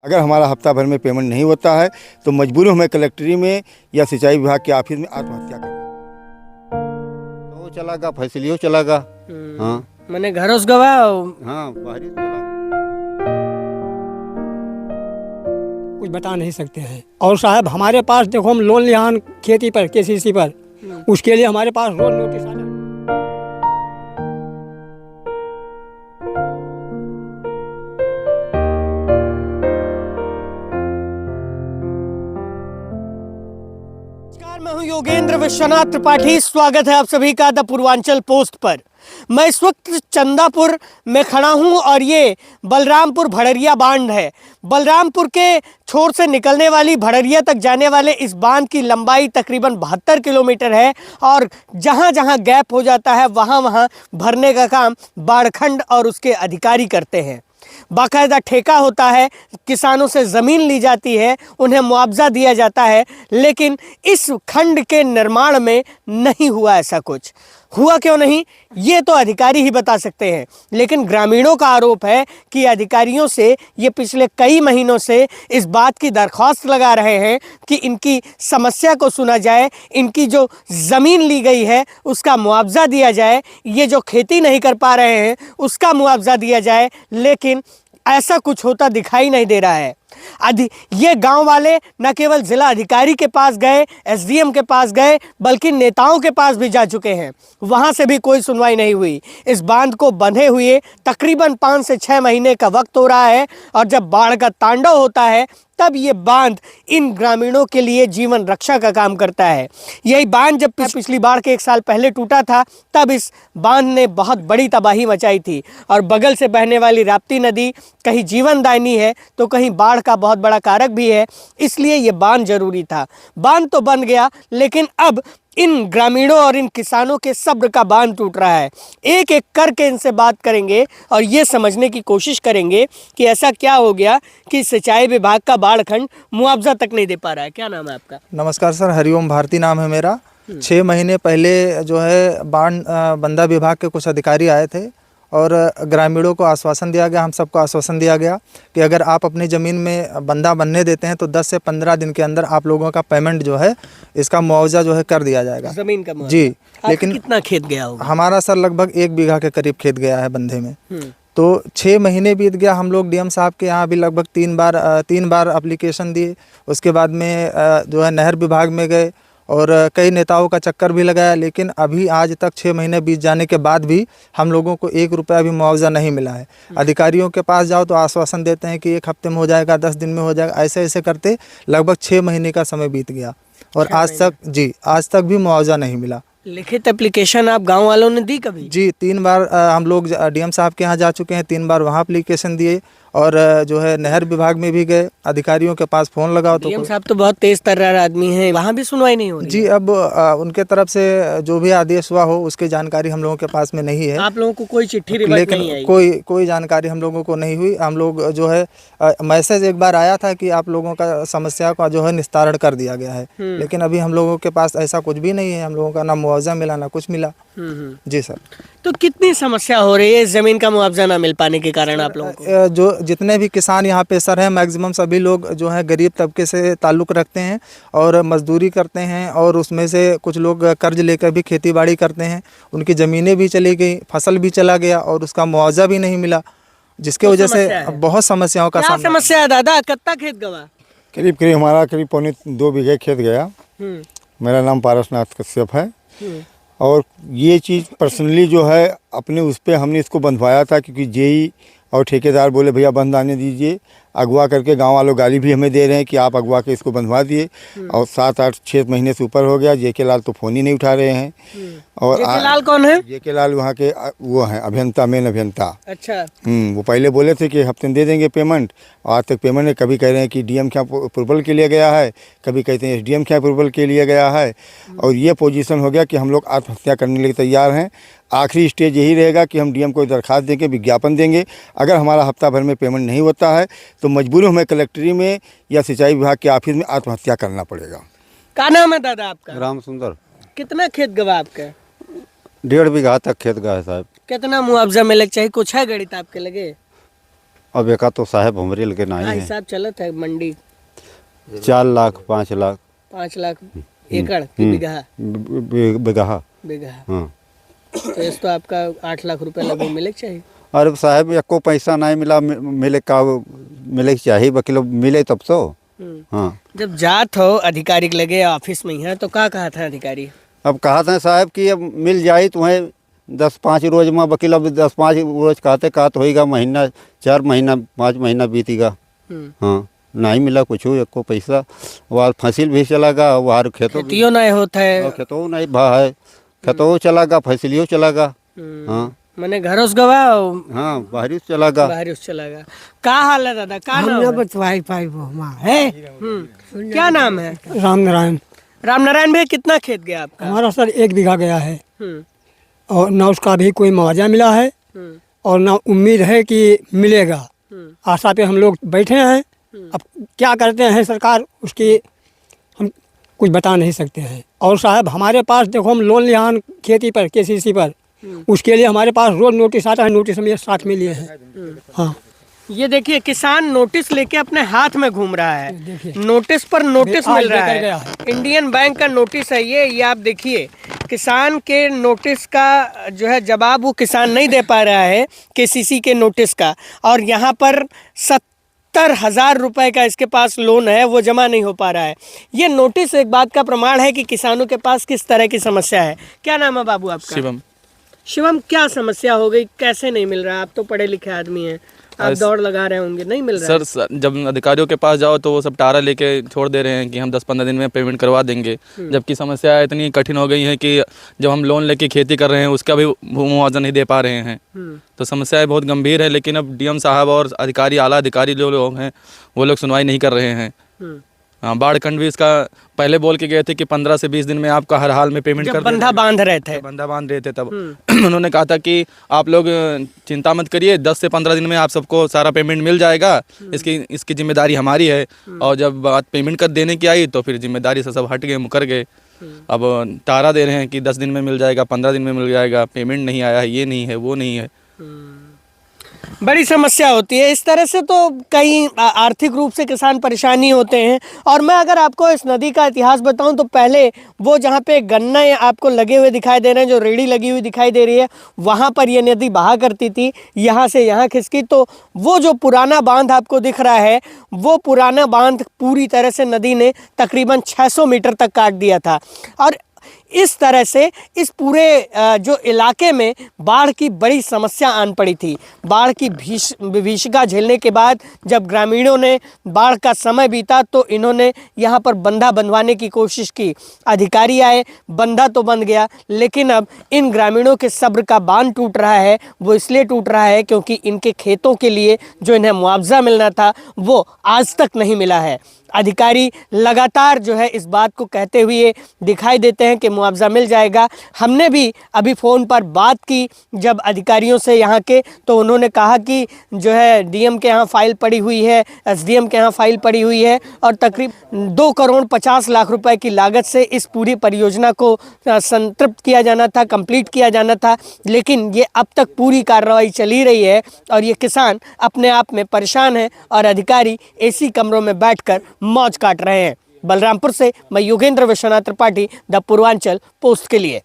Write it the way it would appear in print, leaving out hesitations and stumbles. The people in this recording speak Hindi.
अगर हमारा हफ्ता भर में पेमेंट नहीं होता है तो मजबूर हमें कलेक्ट्री में या सिंचाई विभाग के ऑफिस में आत्महत्या करना। तो वो चला गया, फैसलियो चला गया। हाँ मैंने घरों से गवा। हाँ, बाहरी चला गया। कुछ बता नहीं सकते हैं। और साहब हमारे पास देखो, हम लोन लिया खेती पर, केसीसी पर, उसके लिए हमारे पास रोज नोटिस आना। नमस्कार, मैं हूं योगेंद्र विश्वनाथ त्रिपाठी। स्वागत है आप सभी का द पूर्वांचल पोस्ट पर। मैं इस वक्त चंदापुर में खड़ा हूं और ये बलरामपुर भड़रिया बांध है। बलरामपुर के छोर से निकलने वाली भड़रिया तक जाने वाले इस बांध की लंबाई तकरीबन 72 किलोमीटर है और जहां जहां गैप हो जाता है वहां वहां भरने का काम बाढ़खंड और उसके अधिकारी करते हैं। बाकायदा ठेका होता है, किसानों से ज़मीन ली जाती है, उन्हें मुआवजा दिया जाता है, लेकिन इस खंड के निर्माण में नहीं हुआ ऐसा कुछ। हुआ क्यों नहीं, ये तो अधिकारी ही बता सकते हैं। लेकिन ग्रामीणों का आरोप है कि अधिकारियों से ये पिछले कई महीनों से इस बात की दरख्वास्त लगा रहे हैं कि इनकी समस्या को सुना जाए, इनकी जो ज़मीन ली गई है उसका मुआवजा दिया जाए, ये जो खेती नहीं कर पा रहे हैं उसका मुआवजा दिया जाए, लेकिन ऐसा कुछ होता दिखाई नहीं दे रहा है। ये गांव वाले न केवल जिला अधिकारी के पास गए, एसडीएम के पास गए, बल्कि नेताओं के पास भी जा चुके हैं। वहां से भी कोई सुनवाई नहीं हुई। इस बांध को बंधे हुए तकरीबन 5 से 6 महीने का वक्त हो रहा है और जब बाढ़ का तांडव होता है तब ये बांध इन ग्रामीणों के लिए जीवन रक्षा का काम करता है। यही बांध जब पिछली बाढ़ के 1 साल पहले टूटा था तब इस बांध ने बहुत बड़ी तबाही मचाई थी और बगल से बहने वाली राप्ती नदी कहीं जीवनदायिनी है तो कहीं बाढ़ का बहुत बड़ा कारक भी है, इसलिए ये बांध जरूरी था। बांध तो बन गया, लेकिन अब इन ग्रामीणों और इन किसानों के सब्र का बांध टूट रहा है। एक एक करके इनसे बात करेंगे और ये समझने की कोशिश करेंगे कि ऐसा क्या हो गया कि सिंचाई विभाग का बाढ़खंड मुआवजा तक नहीं दे पा रहा है। क्या नाम है आपका? नमस्कार सर, हरिओम भारती नाम है मेरा। 6 महीने पहले जो है बंदा विभाग के कुछ अधिकारी आए थे और ग्रामीणों को आश्वासन दिया गया, हम सबको आश्वासन दिया गया कि अगर आप अपनी ज़मीन में बंदा बनने देते हैं तो 10 से 15 दिन के अंदर आप लोगों का पेमेंट जो है, इसका मुआवजा जो है कर दिया जाएगा। ज़मीन का मुआवजा? जी। लेकिन कितना खेत गया होगा? हमारा सर लगभग 1 बीघा के करीब खेत गया है बंधे में। तो 6 महीने बीत गया। हम लोग डीएम साहब के यहाँ भी लगभग 3 बार एप्लीकेशन दिए। उसके बाद में जो है नहर विभाग में गए और कई नेताओं का चक्कर भी लगाया, लेकिन अभी आज तक 6 महीने बीत जाने के बाद भी हम लोगों को 1 रुपया भी मुआवजा नहीं मिला है। अधिकारियों के पास जाओ तो आश्वासन देते हैं कि 1 हफ्ते में हो जाएगा, 10 दिन में हो जाएगा, ऐसे ऐसे करते लगभग 6 महीने का समय बीत गया और आज तक भी मुआवजा नहीं मिला। लिखित एप्लीकेशन आप गांव वालों ने दी कभी? जी, 3 बार हम लोग डीएम साहब के यहाँ जा चुके हैं, 3 बार वहाँ एप्लीकेशन दिए और जो है नहर विभाग में भी गए। अधिकारियों के पास फ़ोन लगाओ तो डीएम साहब तो बहुत तेज तर्रार आदमी हैं, वहाँ भी सुनवाई नहीं हो रही? जी, अब उनके तरफ से जो भी आदेश हुआ हो उसकी जानकारी हम लोगों के पास में नहीं है। आप लोगों को कोई चिट्ठी रिवर्ट नहीं आई? कोई जानकारी हम लोगों को नहीं हुई। हम लोग जो है मैसेज एक बार आया था कि आप लोगों का समस्या का जो है निस्तारण कर दिया गया है, लेकिन अभी हम लोगों के पास ऐसा कुछ भी नहीं है। हम लोगों का ना मुआवजा मिला ना कुछ मिला। जी सर। तो कितनी समस्या हो रही है जमीन का मुआवजा ना मिल पाने के कारण आप लोगों को? जो जितने भी किसान यहाँ पे सर हैं, मैक्सिमम सभी लोग जो है गरीब तबके से ताल्लुक़ रखते हैं और मजदूरी करते हैं और उसमें से कुछ लोग कर्ज लेकर भी खेती बाड़ी करते हैं। उनकी ज़मीनें भी चली गई, फसल भी चला गया और उसका मुआवजा भी नहीं मिला, जिसके वजह से बहुत समस्याओं का सामना। समस्या है दादा? कितना खेत गवा? करीब हमारा करीब 2.25 बीघे खेत गया। मेरा नाम पारसनाथ कश्यप है और ये चीज़ पर्सनली जो है अपने उस पर हमने इसको बंधवाया था, क्योंकि जेई और ठेकेदार बोले भैया बंद आने दीजिए। अगवा करके गांव वालों गाली भी हमें दे रहे हैं कि आप अगवा के इसको बंधवा दिए और 7-8-6 महीने से ऊपर हो गया। जेके लाल तो फ़ोन ही नहीं उठा रहे हैं। और जेके लाल कौन है? जेके लाल वहाँ के वो हैं अभियंता, मेन अभियंता। अच्छा। वो पहले बोले थे कि हफ्ते में दे देंगे पेमेंट, आज तक पेमेंट नहीं। कभी कह रहे हैं कि डीएम के अप्रूवल के लिए गया है, कभी कहते हैं एसडीएम के अप्रूवल के लिए गया है और ये पोजीशन हो गया कि हम लोग आत्महत्या करने के लिए तैयार हैं। आखिरी स्टेज यही रहेगा कि हम डीएम को दरखास्त देंगे, विज्ञापन देंगे। अगर हमारा हफ्ता भर में पेमेंट नहीं होता है तो मजबूर हमें कलेक्ट्री में या सिंचाई विभाग के ऑफिस में आत्महत्या करना पड़ेगा। क्या नाम है दादा आपका? राम सुंदर। कितना खेत गवा आपका? 1.5 बीघा तक खेत गया है साहब। कितना मुआवजा मिले चाहिए? कुछ है गणित आपके लगे? अब एका तो साहब हमारे लगे नहीं हाँ है। हिसाब चलत है मंडी 4 लाख 5 लाख 5 लाख एकड़ की बीघा बिगहा। बीघा हाँ। तो इस तो आपका 8 लाख रुपए लगभग मिले के चाहिए। अरे साहब एको पैसा नहीं मिला, मिले का मिले के चाहिए वकील, मिले तब तो। हाँ। जब जात हो अधिकारी के लगे ऑफिस में ही है तो क्या कहा था अधिकारी? अब कहा था साहब कि अब मिल जाए तुम्हें 10-5 रोज में वकील, अब 10-5 रोज कहते कहत होएगा, महीना 4 महीना 5 महीना बीतेगा। हाँ, नहीं मिला कुछ एको पैसा। वहाँ फसल भी चला गया, वहाँ खेतों खेतियों नहीं होता है, खेतों नहीं भा है, खेतों चला गया, फसलियों चला गया। हाँ मैंने घरों से गवा हाँ, बाहरी से चला गया। बाहर से चला गया। क्या हाल है दादा? क्या नाम है? बतवाई पाई वो है क्या नाम है? राम नारायण। राम नारायण भैया कितना खेत गया आपका? हमारा सर 1 बीघा गया है हम्म, और ना उसका भी कोई मुआवजा मिला है हम्म, और ना उम्मीद है कि मिलेगा। हम्म, आशा पे हम लोग बैठे हैं। अब क्या करते हैं सरकार उसकी हम कुछ बता नहीं सकते हैं। और साहब हमारे पास देखो हम लोन लिया हन खेती पर KCC पर, उसके लिए हमारे पास रोज नोटिस आता है। नोटिस हम ये साथ में लिए हैं। हाँ ये देखिए किसान नोटिस लेके अपने हाथ में घूम रहा है, देखिए। नोटिस पर नोटिस आज मिल रहा लेकर गया है। है। इंडियन बैंक का नोटिस है ये आप देखिए। किसान के नोटिस का जो है जवाब वो किसान नहीं दे पा रहा है KCC के नोटिस का, और यहाँ पर 70,000 रुपए का इसके पास लोन है, वो जमा नहीं हो पा रहा है। ये नोटिस एक बात का प्रमाण है कि किसानों के पास किस तरह की समस्या है। क्या नाम है बाबू आपका? शिवम। शिवम, क्या समस्या हो गई, कैसे नहीं मिल रहा? आप तो पढ़े लिखे आदमी हैं, आप दौड़ लगा रहे होंगे, नहीं मिल रहा है। सर जब अधिकारियों के पास जाओ तो वो सब टारा लेके छोड़ दे रहे हैं कि हम 10-15 दिन में पेमेंट करवा देंगे, जबकि समस्या इतनी कठिन हो गई है कि जब हम लोन लेके खेती कर रहे हैं उसका भी मुआवजा नहीं दे पा रहे हैं। तो समस्याएं बहुत गंभीर है, लेकिन अब DM साहब और अधिकारी, आला अधिकारी जो लोग हैं वो लोग सुनवाई नहीं कर रहे हैं। हाँ, बाढ़ खंड भी इसका पहले बोल के गए थे कि 15 से 20 दिन में आपका हर हाल में पेमेंट कर बंधा बांध रहे थे। बंधा बांध रहे थे तब उन्होंने कहा था कि आप लोग चिंता मत करिए, 10 से 15 दिन में आप सबको सारा पेमेंट मिल जाएगा, इसकी जिम्मेदारी हमारी है। और जब बात पेमेंट कर देने की आई तो फिर जिम्मेदारी से सब हट गए, मुकर गए। अब तारा दे रहे हैं कि 10 दिन में मिल जाएगा, 15 दिन में मिल जाएगा, पेमेंट नहीं आया है, ये नहीं है, वो नहीं है। बड़ी समस्या होती है। इस तरह से तो कई आर्थिक रूप से किसान परेशानी होते हैं। और मैं अगर आपको इस नदी का इतिहास बताऊं तो पहले वो जहाँ पे गन्ने आपको लगे हुए दिखाई दे रहे हैं, जो रेड़ी लगी हुई दिखाई दे रही है, वहाँ पर ये नदी बहा करती थी, यहाँ से यहाँ खिसकी। तो वो जो पुराना बांध आपको दिख रहा है, वो पुराना बांध पूरी तरह से नदी ने तकरीबन 600 मीटर तक काट दिया था। और इस तरह से इस पूरे जो इलाके में बाढ़ की बड़ी समस्या आन पड़ी थी। बाढ़ की विभीषिका झेलने के बाद जब ग्रामीणों ने बाढ़ का समय बीता तो इन्होंने यहाँ पर बंधा बंधवाने की कोशिश की। अधिकारी आए, बंधा तो बंध गया, लेकिन अब इन ग्रामीणों के सब्र का बांध टूट रहा है। वो इसलिए टूट रहा है क्योंकि इनके खेतों के लिए जो इन्हें मुआवजा मिलना था वो आज तक नहीं मिला है। अधिकारी लगातार जो है इस बात को कहते हुए दिखाई देते हैं कि मुआवजा मिल जाएगा। हमने भी अभी फ़ोन पर बात की जब अधिकारियों से यहाँ के, तो उन्होंने कहा कि जो है DM के यहाँ फ़ाइल पड़ी हुई है, SDM के यहाँ फ़ाइल पड़ी हुई है और तकरीबन 2 करोड़ 50 लाख रुपए की लागत से इस पूरी परियोजना को संतृप्त किया जाना था, कंप्लीट किया जाना था। लेकिन ये अब तक पूरी कार्रवाई चली रही है और ये किसान अपने आप में परेशान है और अधिकारी AC कमरों में बैठकर मौज काट रहे हैं। बलरामपुर से मैं योगेंद्र विश्वनाथ त्रिपाठी, द पूर्वांचल पोस्ट के लिए।